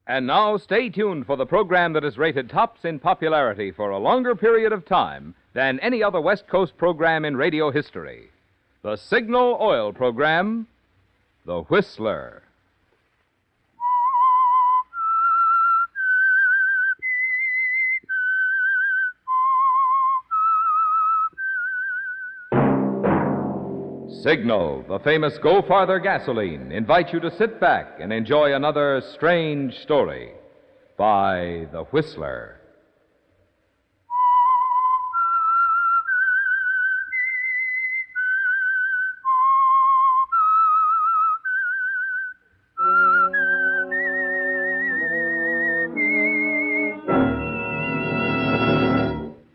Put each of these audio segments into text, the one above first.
And now, stay tuned for the program that is rated tops in popularity for a longer period of time than any other West Coast program in radio history. The Signal Oil program, The Whistler. Signal, the famous Go Farther gasoline, invites you to sit back and enjoy another strange story by The Whistler.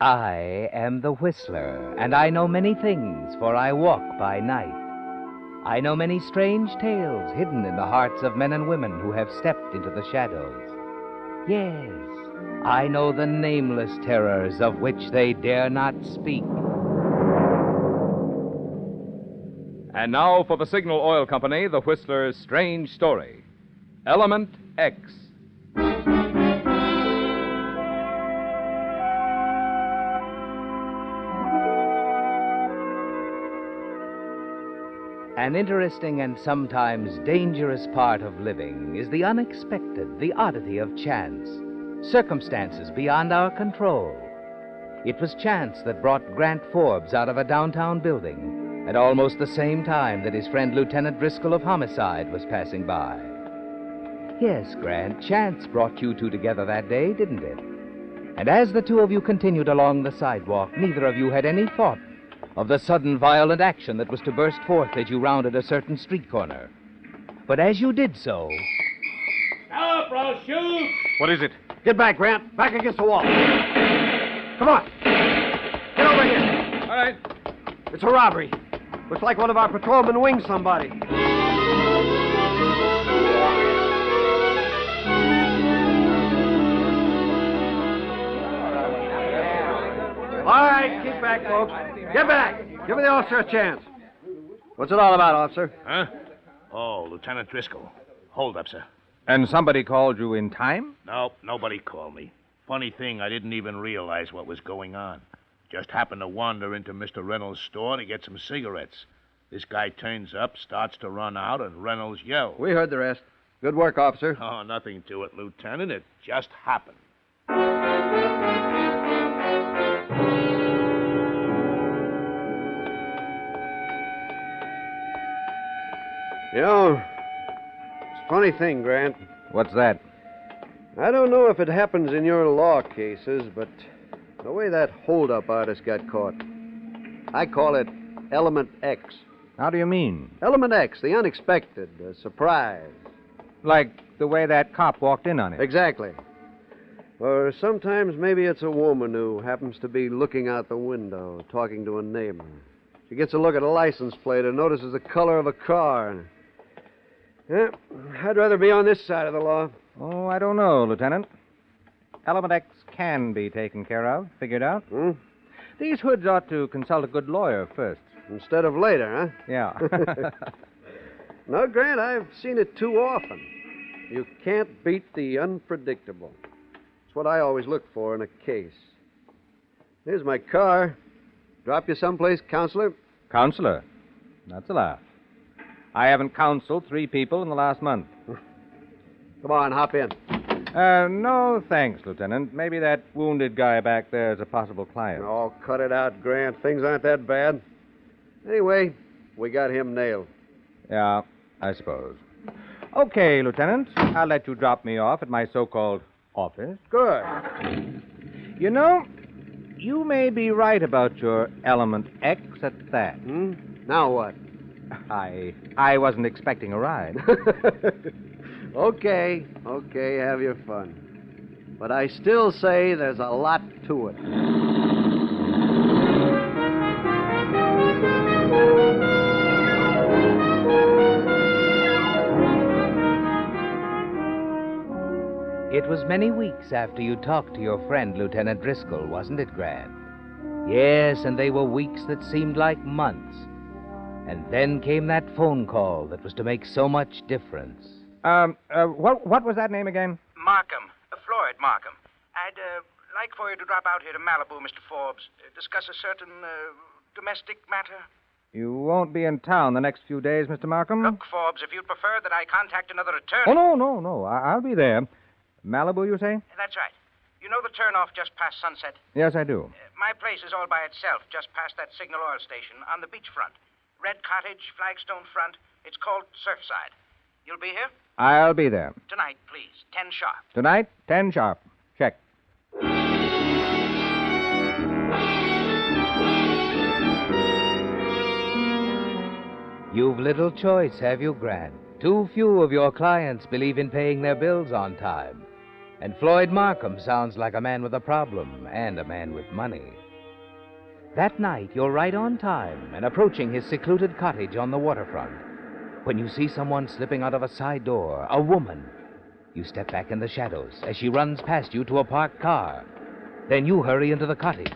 I am the Whistler, and I know many things, for I walk by night. I know many strange tales hidden in the hearts of men and women who have stepped into the shadows. Yes, I know the nameless terrors of which they dare not speak. And now for the Signal Oil Company, The Whistler's strange story, Element X. An interesting and sometimes dangerous part of living is the unexpected, the oddity of chance, circumstances beyond our control. It was chance that brought Grant Forbes out of a downtown building at almost the same time that his friend Lieutenant Bristol of homicide was passing by. Yes, Grant, chance brought you two together that day, didn't it? And as the two of you continued along the sidewalk, neither of you had any thought of the sudden violent action that was to burst forth as you rounded a certain street corner. But as you did so... Stop, or I'll shoot! What is it? Get back, Grant. Back against the wall. Come on. Get over here. All right. It's a robbery. Looks like one of our patrolmen winged somebody. All right, keep back, folks. Get back. Give the officer a chance. What's it all about, officer? Huh? Oh, Lieutenant Driscoll. Hold up, sir. And somebody called you in time? No, nobody called me. Funny thing, I didn't even realize what was going on. Just happened to wander into Mr. Reynolds' store to get some cigarettes. This guy turns up, starts to run out, and Reynolds yells. We heard the rest. Good work, officer. Oh, nothing to it, Lieutenant. It just happened. You know, it's a funny thing, Grant. What's that? I don't know if it happens in your law cases, but the way that hold-up artist got caught, I call it Element X. How do you mean? Element X, the unexpected, the surprise. Like the way that cop walked in on it. Exactly. Or sometimes maybe it's a woman who happens to be looking out the window, talking to a neighbor. She gets a look at a license plate and notices the color of a car. Yeah, I'd rather be on this side of the law. Oh, I don't know, Lieutenant. Element X can be taken care of, figured out. Hmm? These hoods ought to consult a good lawyer first. Instead of later, huh? Yeah. No, Grant, I've seen it too often. You can't beat the unpredictable. It's what I always look for in a case. Here's my car. Drop you someplace, Counselor? Counselor? That's a laugh. I haven't counseled 3 people in the last month. Come on, hop in. No, thanks, Lieutenant. Maybe that wounded guy back there is a possible client. Oh, cut it out, Grant. Things aren't that bad. Anyway, we got him nailed. Yeah, I suppose. Okay, Lieutenant. I'll let you drop me off at my so-called office. Good. You know, you may be right about your Element X at that. Now what? I wasn't expecting a ride. Okay, have your fun. But I still say there's a lot to it. It was many weeks after you talked to your friend, Lieutenant Driscoll, wasn't it, Grant? Yes, and they were weeks that seemed like months. And then came that phone call that was to make so much difference. What was that name again? Markham. Floyd Markham. I'd like for you to drop out here to Malibu, Mr. Forbes. Discuss a certain domestic matter. You won't be in town the next few days, Mr. Markham? Look, Forbes, if you'd prefer that I contact another attorney... Oh, no. I'll be there. Malibu, you say? That's right. You know the turnoff just past Sunset? Yes, I do. My place is all by itself, just past that Signal Oil station, on the beachfront. Red cottage, flagstone front. It's called Surfside. You'll be here? I'll be there. Tonight, please. 10 sharp. Tonight, 10 sharp. Check. You've little choice, have you, Grant? Too few of your clients believe in paying their bills on time. And Floyd Markham sounds like a man with a problem and a man with money. That night, you're right on time and approaching his secluded cottage on the waterfront. When you see someone slipping out of a side door, a woman, you step back in the shadows as she runs past you to a parked car. Then you hurry into the cottage.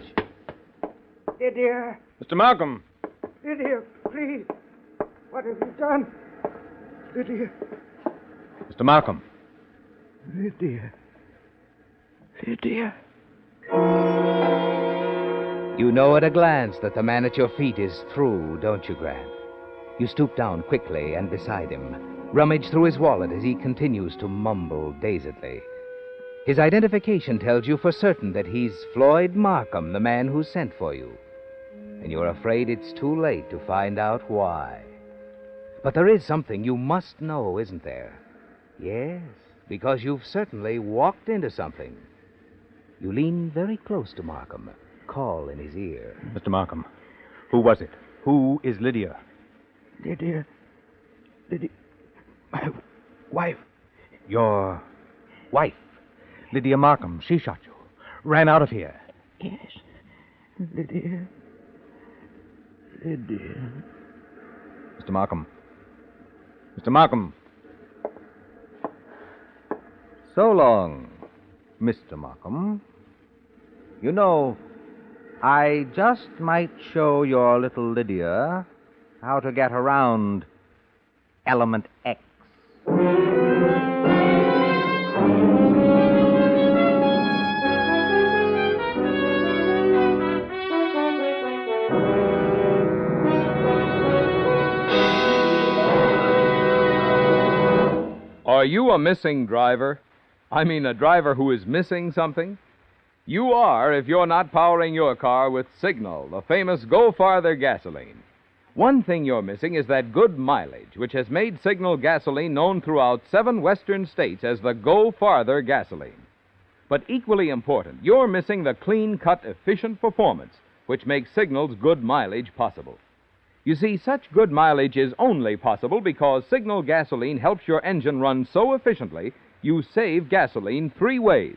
Lydia, Mr. Markham. Lydia, please. What have you done? Lydia. Mr. Markham. Lydia. Lydia. You know at a glance that the man at your feet is through, don't you, Grant? You stoop down quickly and beside him, rummage through his wallet as he continues to mumble dazedly. His identification tells you for certain that he's Floyd Markham, the man who sent for you. And you're afraid it's too late to find out why. But there is something you must know, isn't there? Yes, because you've certainly walked into something. You lean very close to Markham, call in his ear. Mr. Markham, who was it? Who is Lydia? Lydia. My wife. Your wife, Lydia Markham. She shot you. Ran out of here. Yes. Lydia. Mr. Markham. Mr. Markham. So long, Mr. Markham. You know, I just might show your little Lydia how to get around Element X. Are you a missing driver? I mean, a driver who is missing something? You are if you're not powering your car with Signal, the famous Go Farther gasoline. One thing you're missing is that good mileage, which has made Signal gasoline known throughout 7 western states as the Go Farther gasoline. But equally important, you're missing the clean-cut, efficient performance, which makes Signal's good mileage possible. You see, such good mileage is only possible because Signal gasoline helps your engine run so efficiently, you save gasoline 3 ways.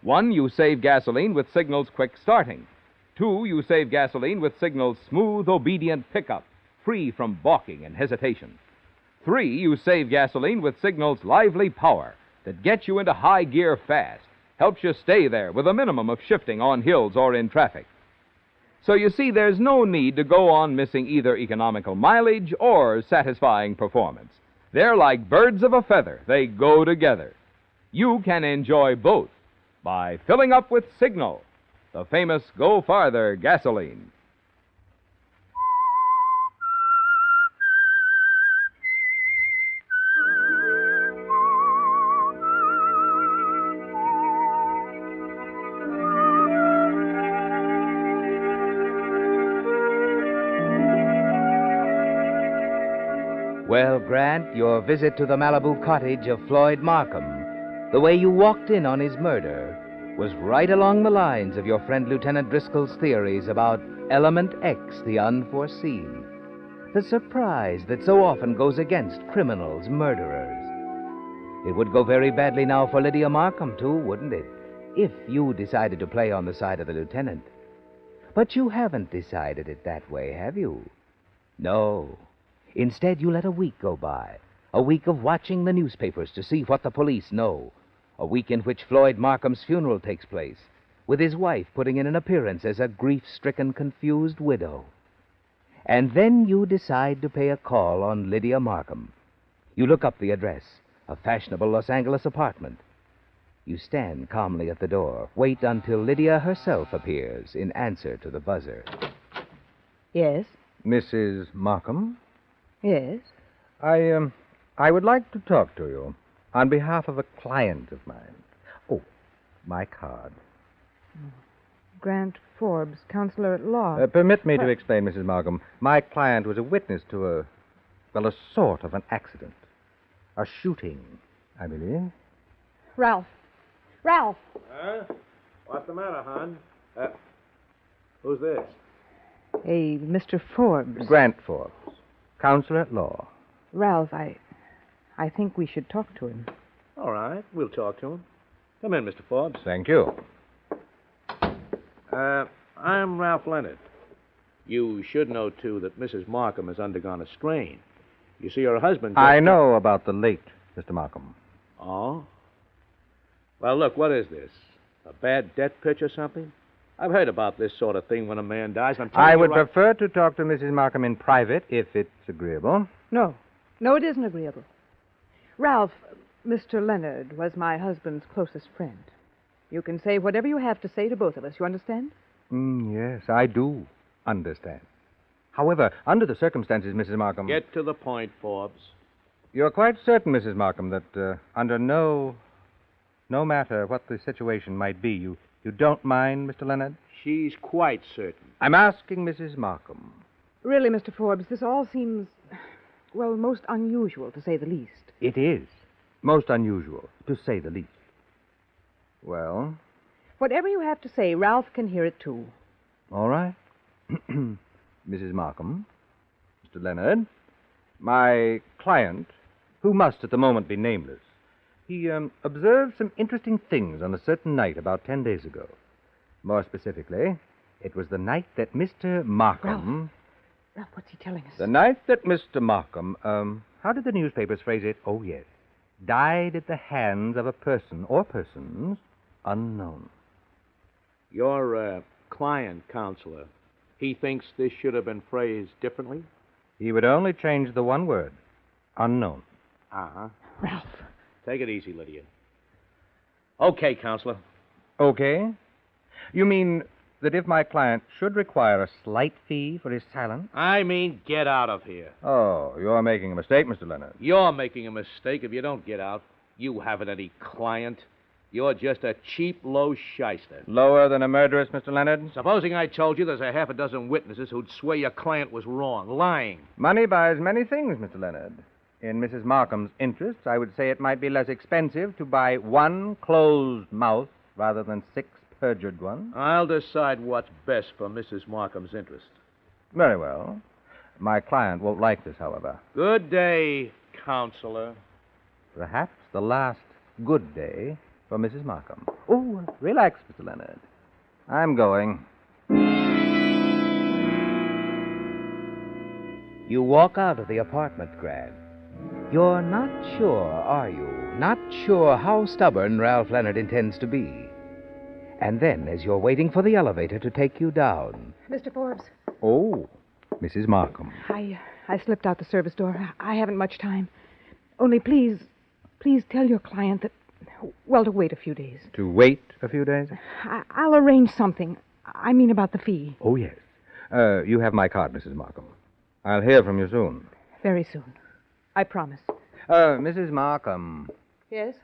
1, you save gasoline with Signal's quick starting. 2, you save gasoline with Signal's smooth, obedient pickup, free from balking and hesitation. 3, you save gasoline with Signal's lively power that gets you into high gear fast, helps you stay there with a minimum of shifting on hills or in traffic. So you see, there's no need to go on missing either economical mileage or satisfying performance. They're like birds of a feather. They go together. You can enjoy both by filling up with Signal, the famous Go Farther gasoline. Well, Grant, your visit to the Malibu cottage of Floyd Markham, the way you walked in on his murder, was right along the lines of your friend Lieutenant Driscoll's theories about Element X, the unforeseen. The surprise that so often goes against criminals, murderers. It would go very badly now for Lydia Markham, too, wouldn't it? If you decided to play on the side of the lieutenant. But you haven't decided it that way, have you? No. Instead, you let a week go by. A week of watching the newspapers to see what the police know. A week in which Floyd Markham's funeral takes place, with his wife putting in an appearance as a grief-stricken, confused widow. And then you decide to pay a call on Lydia Markham. You look up the address, a fashionable Los Angeles apartment. You stand calmly at the door. Wait until Lydia herself appears in answer to the buzzer. Yes? Mrs. Markham? Yes? I would like to talk to you on behalf of a client of mine. Oh, my card. Grant Forbes, counselor at law. Permit me to explain, Mrs. Markham. My client was a witness to a sort of an accident. A shooting, I believe. Ralph! Ralph! What's the matter, hon? Who's this? A Mr. Forbes. Grant Forbes, counselor at law. Ralph, I think we should talk to him. All right, we'll talk to him. Come in, Mr. Forbes. Thank you. I'm Ralph Leonard. You should know, too, that Mrs. Markham has undergone a strain. You see, her husband... I know about the late Mr. Markham. Oh? Well, look, what is this? A bad debt pitch or something? I've heard about this sort of thing when a man dies. I would prefer to talk to Mrs. Markham in private, if it's agreeable. No. No, it isn't agreeable. Ralph, Mr. Leonard was my husband's closest friend. You can say whatever you have to say to both of us. You understand? Yes, I do understand. However, under the circumstances, Mrs. Markham... Get to the point, Forbes. You're quite certain, Mrs. Markham, that under no matter what the situation might be, you don't mind, Mr. Leonard? She's quite certain. I'm asking Mrs. Markham. Really, Mr. Forbes, this all seems, well, most unusual, to say the least. It is. Most unusual, to say the least. Well? Whatever you have to say, Ralph can hear it, too. All right. Mrs. Markham, Mr. Leonard, my client, who must at the moment be nameless, he observed some interesting things on a certain night about 10 days ago. More specifically, it was the night that Mr. Markham... Ralph, what's he telling us? The night that Mr. Markham, how did the newspapers phrase it? Oh, yes. Died at the hands of a person or persons unknown. Your client, counselor, he thinks this should have been phrased differently? He would only change the one word, unknown. Uh-huh. Ralph. Take it easy, Lydia. Okay, counselor. Okay? You mean that if my client should require a slight fee for his silence... I mean, get out of here. Oh, you're making a mistake, Mr. Leonard. You're making a mistake if you don't get out. You haven't any client. You're just a cheap, low shyster. Lower than a murderess, Mr. Leonard? Supposing I told you there's a half a dozen witnesses who'd swear your client was wrong, lying. Money buys many things, Mr. Leonard. In Mrs. Markham's interests, I would say it might be less expensive to buy one closed mouth rather than 6 perjured ones. I'll decide what's best for Mrs. Markham's interest. Very well. My client won't like this, however. Good day, counselor. Perhaps the last good day for Mrs. Markham. Oh, relax, Mr. Leonard. I'm going. You walk out of the apartment, Grant. You're not sure, are you? Not sure how stubborn Ralph Leonard intends to be. And then, as you're waiting for the elevator to take you down... Mr. Forbes. Oh, Mrs. Markham. I slipped out the service door. I haven't much time. Only please tell your client that, well, to wait a few days. To wait a few days? I'll arrange something. I mean about the fee. Oh, yes. You have my card, Mrs. Markham. I'll hear from you soon. Very soon. I promise. Mrs. Markham. Yes?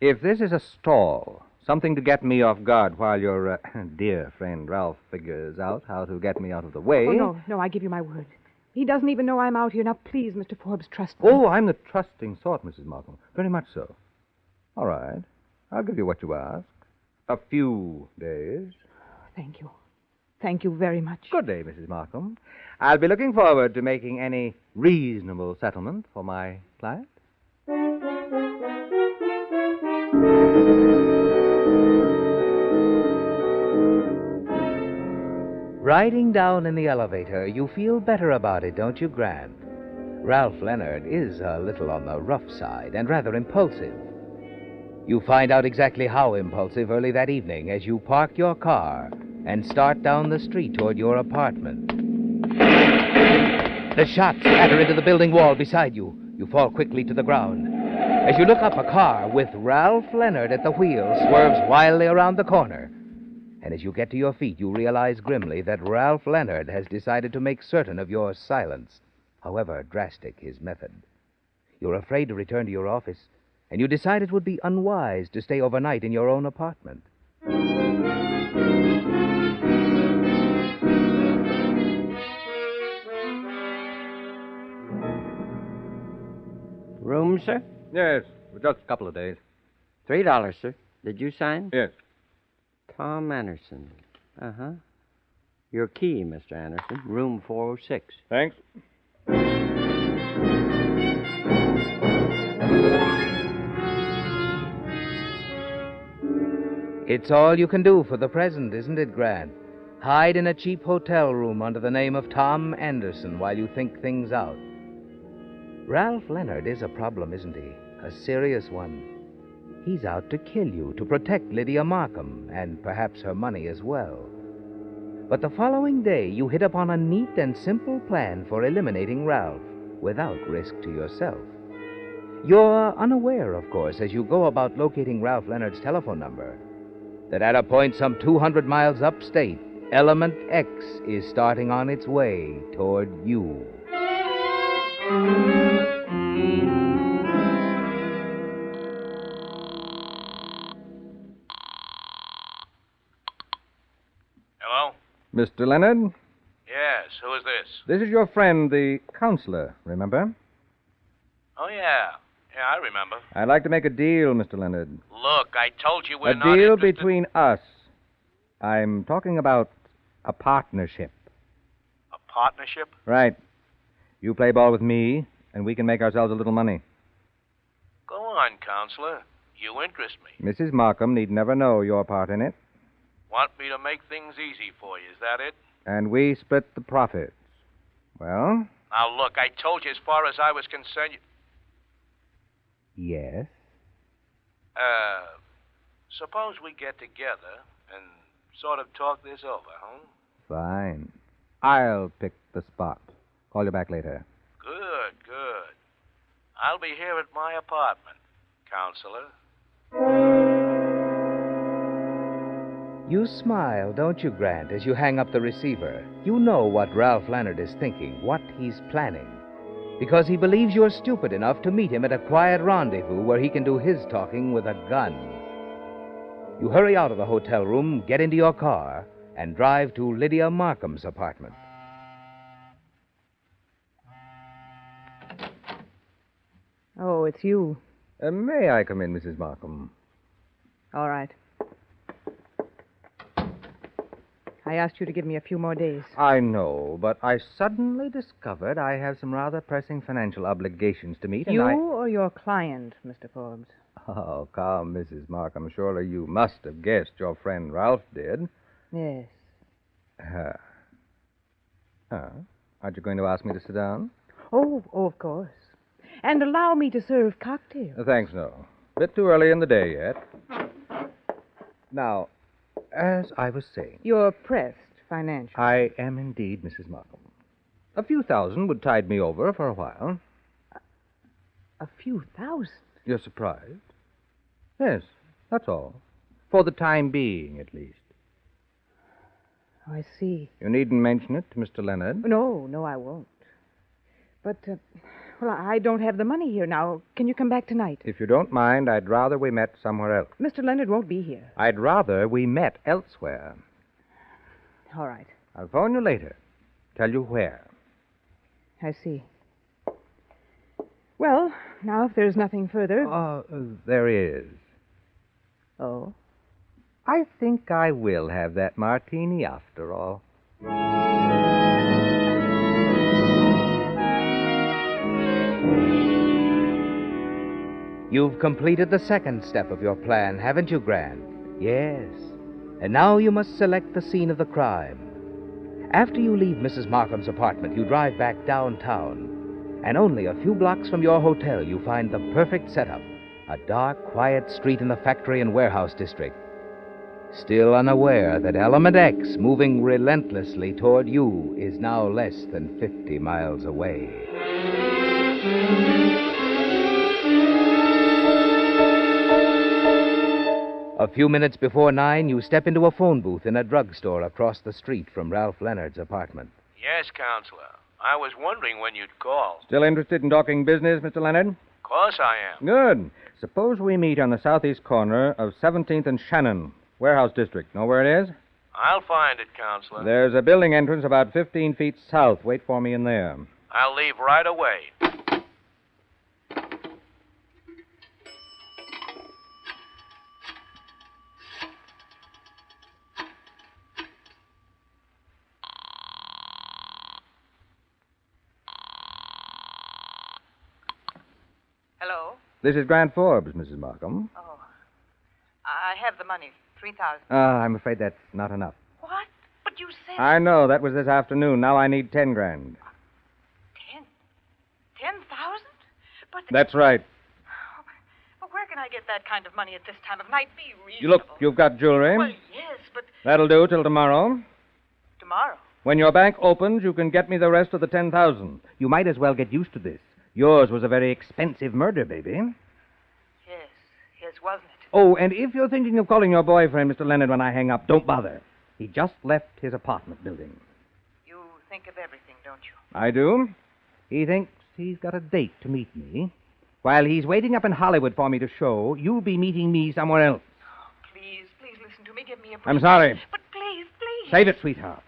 If this is a stall, something to get me off guard while your dear friend Ralph figures out how to get me out of the way... Oh, no, I give you my word. He doesn't even know I'm out here. Now, please, Mr. Forbes, trust me. Oh, I'm the trusting sort, Mrs. Markham. Very much so. All right. I'll give you what you ask. A few days. Thank you. Thank you very much. Good day, Mrs. Markham. I'll be looking forward to making any reasonable settlement for my client. Riding down in the elevator, you feel better about it, don't you, Grant? Ralph Leonard is a little on the rough side and rather impulsive. You find out exactly how impulsive early that evening as you park your car and start down the street toward your apartment. The shots spatter into the building wall beside you. You fall quickly to the ground. As you look up, a car with Ralph Leonard at the wheel swerves wildly around the corner. And as you get to your feet, you realize grimly that Ralph Leonard has decided to make certain of your silence, however drastic his method. You're afraid to return to your office, and you decide it would be unwise to stay overnight in your own apartment. Room, sir? Yes, for just a couple of days. $3, sir. Did you sign? Yes. Tom Anderson. Uh-huh. Your key, Mr. Anderson. Room 406. Thanks. It's all you can do for the present, isn't it, Grant? Hide in a cheap hotel room under the name of Tom Anderson while you think things out. Ralph Leonard is a problem, isn't he? A serious one. He's out to kill you, to protect Lydia Markham, and perhaps her money as well. But the following day, you hit upon a neat and simple plan for eliminating Ralph, without risk to yourself. You're unaware, of course, as you go about locating Ralph Leonard's telephone number, that at a point some 200 miles upstate, Element X is starting on its way toward you. Hello? Mr. Leonard, Yes, who is this? this is your friend, the counselor, remember? Oh, yeah. Yeah, I remember. I'd like to make a deal, Mr. Leonard. Look, I told you we're A not deal interested. between us. I'm talking about a partnership. A partnership? Right. You play ball with me, and we can make ourselves a little money. Go on, counselor. You interest me. Mrs. Markham need never know your part in it, Want me to make things easy for you, is that it? and we split the profits. Well, Now, look, I told you as far as I was concerned, yes. suppose we get together and sort of talk this over, huh? Fine. I'll pick the spot. Call you back later. Good, good. I'll be here at my apartment, counselor. You smile, don't you, Grant, as you hang up the receiver? You know what Ralph Leonard is thinking, what he's planning. Because he believes you're stupid enough to meet him at a quiet rendezvous where he can do his talking with a gun. You hurry out of the hotel room, get into your car, and drive to Lydia Markham's apartment. Oh, it's you. May I come in, Mrs. Markham? All right. I asked you to give me a few more days. I know, but I suddenly discovered I have some rather pressing financial obligations to meet, and You or your client, Mr. Forbes? Oh, come, Mrs. Markham. Surely you must have guessed your friend Ralph did. Yes. Aren't you going to ask me to sit down? Oh, of course. And allow me to serve cocktails. Thanks, no. Bit too early in the day yet. Now, as I was saying, You're pressed financially. I am indeed, Mrs. Markham. A few thousand would tide me over for a while. A few thousand? You're surprised? Yes, that's all. For the time being, at least. Oh, I see. You needn't mention it to Mr. Leonard. No, I won't. But, well, I don't have the money here now. Can you come back tonight? If you don't mind, I'd rather we met somewhere else. Mr. Leonard won't be here. I'd rather we met elsewhere. All right. I'll phone you later. Tell you where. I see. Well, now, if there's nothing further... There is. Oh? I think I will have that martini after all. You've completed the second step of your plan, haven't you, Grant? Yes. And now you must select the scene of the crime. After you leave Mrs. Markham's apartment, you drive back downtown. And only a few blocks from your hotel, you find the perfect setup. A dark, quiet street in the factory and warehouse district. Still unaware that Element X, moving relentlessly toward you, is now less than 50 miles away. A few minutes before 9, you step into a phone booth in a drugstore across the street from Ralph Leonard's apartment. Yes, Counselor. I was wondering when you'd call. Still interested in talking business, Mr. Leonard? Of course I am. Good. Suppose we meet on the southeast corner of 17th and Shannon, warehouse district. Know where it is? I'll find it, Counselor. There's a building entrance about 15 feet south. Wait for me in there. I'll leave right away. Hello? This is Grant Forbes, Mrs. Markham. Oh. I have the money. 3,000. I'm afraid that's not enough. What? But you said... I know. That was this afternoon. Now I need 10 grand. 10,000? But... That's right. Oh, but where can I get that kind of money at this time of night? Be reasonable. You look, you've got jewelry. Well, yes, but... That'll do till tomorrow. Tomorrow? When your bank opens, you can get me the rest of the 10,000. You might as well get used to this. Yours was a very expensive murder, baby. Yes, wasn't it? Oh, and if you're thinking of calling your boyfriend, Mr. Leonard, when I hang up, don't bother. He just left his apartment building. You think of everything, don't you? I do. He thinks he's got a date to meet me. While he's waiting up in Hollywood for me to show, you'll be meeting me somewhere else. Oh, please listen to me. Give me a break. I'm sorry. But please. Save it, sweetheart.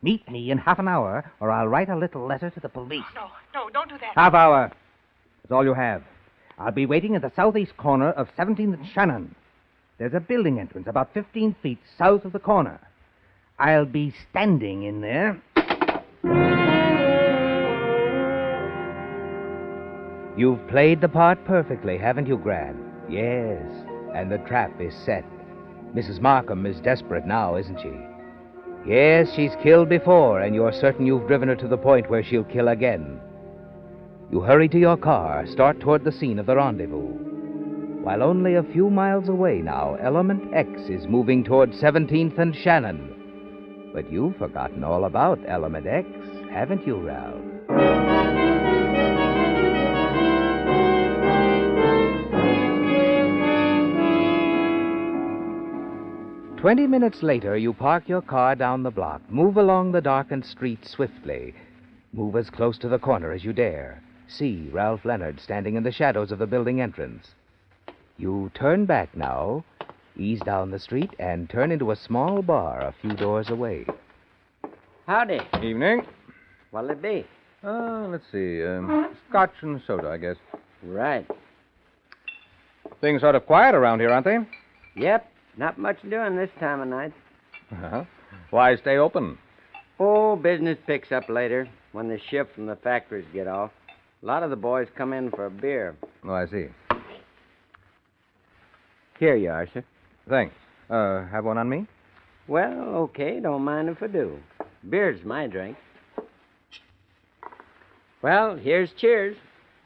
Meet me in half an hour, or I'll write a little letter to the police. No, don't do that. Half hour. That's all you have. I'll be waiting at the southeast corner of 17th and Shannon. There's a building entrance about 15 feet south of the corner. I'll be standing in there. You've played the part perfectly, haven't you, Grant? Yes, and the trap is set. Mrs. Markham is desperate now, isn't she? Yes, she's killed before, and you're certain you've driven her to the point where she'll kill again. You hurry to your car, start toward the scene of the rendezvous. While only a few miles away now, Element X is moving toward 17th and Shannon. But you've forgotten all about Element X, haven't you, Ralph? 20 minutes later, you park your car down the block, move along the darkened street swiftly. Move as close to the corner as you dare. See Ralph Leonard standing in the shadows of the building entrance. You turn back now, ease down the street, and turn into a small bar a few doors away. Howdy. Evening. What'll it be? Let's see. Scotch and soda, I guess. Right. Things sort of quiet around here, aren't they? Yep. Not much doing this time of night. Uh-huh. Why stay open? Oh, business picks up later when the shift from the factories get off. A lot of the boys come in for a beer. Oh, I see. Here you are, sir. Thanks. Have one on me? Well, okay. Don't mind if I do. Beer's my drink. Well, here's cheers.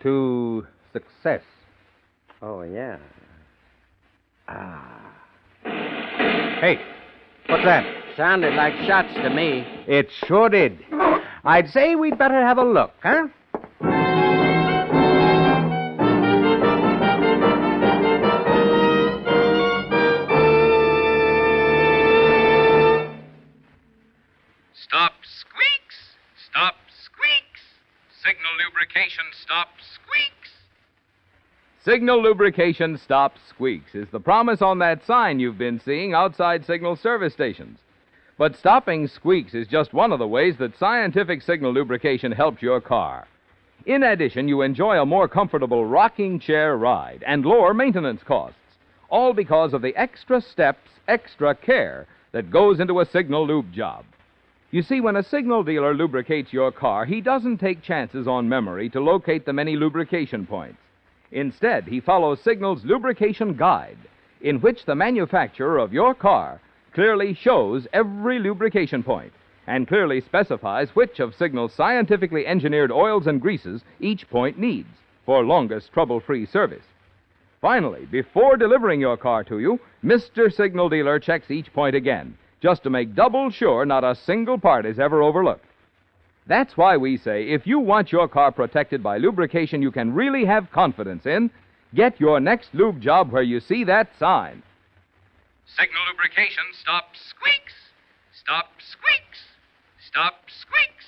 To success. Oh, yeah. Hey, what's that? Sounded like shots to me. It sure did. I'd say we'd better have a look, huh? Stop squeaks! Stop squeaks! Signal lubrication stop squeaks! Signal lubrication stop squeaks is the promise on that sign you've been seeing outside signal service stations. But stopping squeaks is just one of the ways that scientific signal lubrication helps your car. In addition, you enjoy a more comfortable rocking chair ride and lower maintenance costs, all because of the extra steps, extra care that goes into a signal lube job. You see, when a signal dealer lubricates your car, he doesn't take chances on memory to locate the many lubrication points. Instead, he follows Signal's lubrication guide, in which the manufacturer of your car clearly shows every lubrication point and clearly specifies which of Signal's scientifically engineered oils and greases each point needs for longest trouble-free service. Finally, before delivering your car to you, Mr. Signal Dealer checks each point again, just to make double sure not a single part is ever overlooked. That's why we say if you want your car protected by lubrication you can really have confidence in, get your next lube job where you see that sign. Signal lubrication. Stop squeaks. Stop squeaks. Stop squeaks.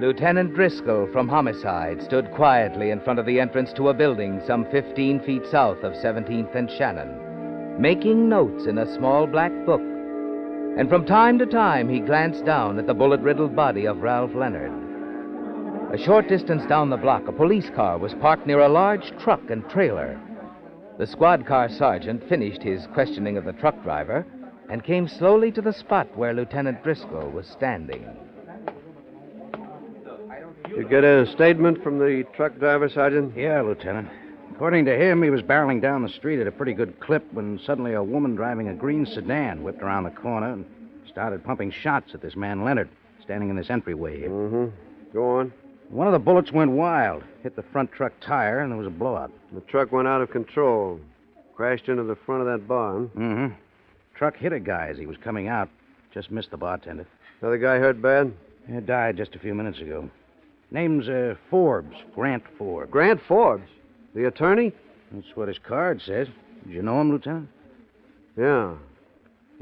Lieutenant Driscoll from Homicide stood quietly in front of the entrance to a building some 15 feet south of 17th and Shannon, making notes in a small black book. And from time to time, he glanced down at the bullet-riddled body of Ralph Leonard. A short distance down the block, a police car was parked near a large truck and trailer. The squad car sergeant finished his questioning of the truck driver and came slowly to the spot where Lieutenant Driscoll was standing. You get a statement from the truck driver, Sergeant? Yeah, Lieutenant. According to him, he was barreling down the street at a pretty good clip when suddenly a woman driving a green sedan whipped around the corner and started pumping shots at this man Leonard, standing in this entryway here. Mm-hmm. Go on. One of the bullets went wild, hit the front truck tire, and there was a blowout. The truck went out of control. Crashed into the front of that barn. Mm-hmm. Truck hit a guy as he was coming out. Just missed the bartender. Another guy hurt bad? He died just a few minutes ago. Name's Forbes, Grant Forbes. Grant Forbes? The attorney? That's what his card says. Did you know him, Lieutenant? Yeah.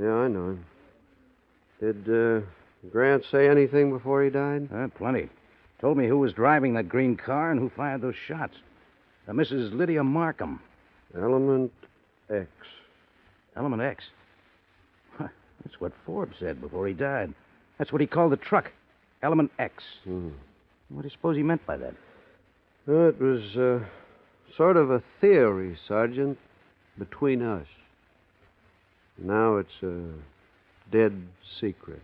Yeah, I know him. Did Grant say anything before he died? Plenty. Told me who was driving that green car and who fired those shots. Mrs. Lydia Markham. Element X. Element X? That's what Forbes said before he died. That's what he called the truck. Element X. What do you suppose he meant by that? It was sort of a theory, Sergeant, between us. Now it's a dead secret.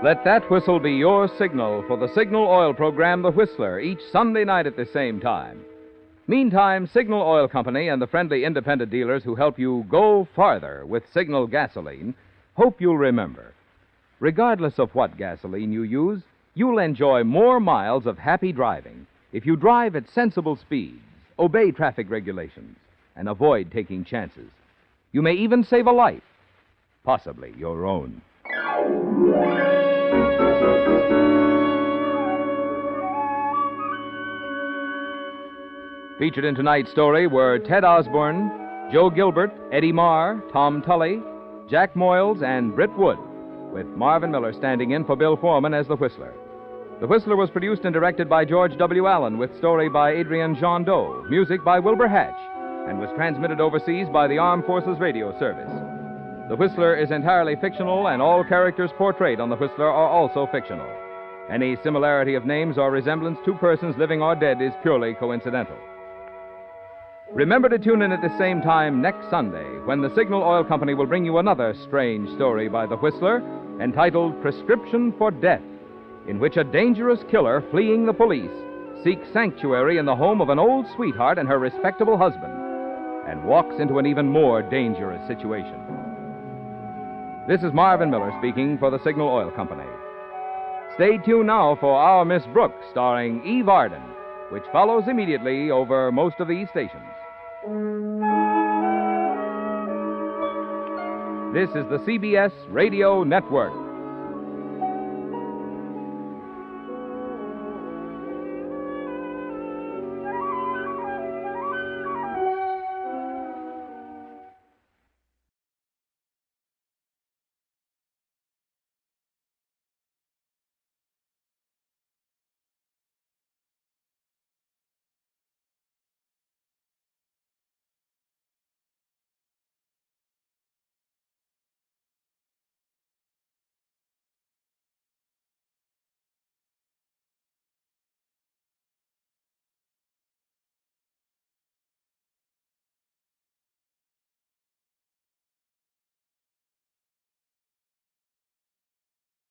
Let that whistle be your signal for the Signal Oil program, The Whistler, each Sunday night at the same time. Meantime, Signal Oil Company and the friendly independent dealers who help you go farther with Signal gasoline hope you'll remember. Regardless of what gasoline you use, you'll enjoy more miles of happy driving if you drive at sensible speeds, obey traffic regulations, and avoid taking chances. You may even save a life, possibly your own. Featured in tonight's story were Ted Osborne, Joe Gilbert, Eddie Marr, Tom Tully, Jack Moyles, and Britt Wood, with Marvin Miller standing in for Bill Foreman as the Whistler. The Whistler was produced and directed by George W. Allen, with story by Adrian Jondeau, music by Wilbur Hatch, and was transmitted overseas by the Armed Forces Radio Service. The Whistler is entirely fictional, and all characters portrayed on The Whistler are also fictional. Any similarity of names or resemblance to persons living or dead is purely coincidental. Remember to tune in at the same time next Sunday when the Signal Oil Company will bring you another strange story by the Whistler entitled Prescription for Death, in which a dangerous killer fleeing the police seeks sanctuary in the home of an old sweetheart and her respectable husband and walks into an even more dangerous situation. This is Marvin Miller speaking for the Signal Oil Company. Stay tuned now for Our Miss Brooks, starring Eve Arden, which follows immediately over most of these stations. This is the CBS Radio Network.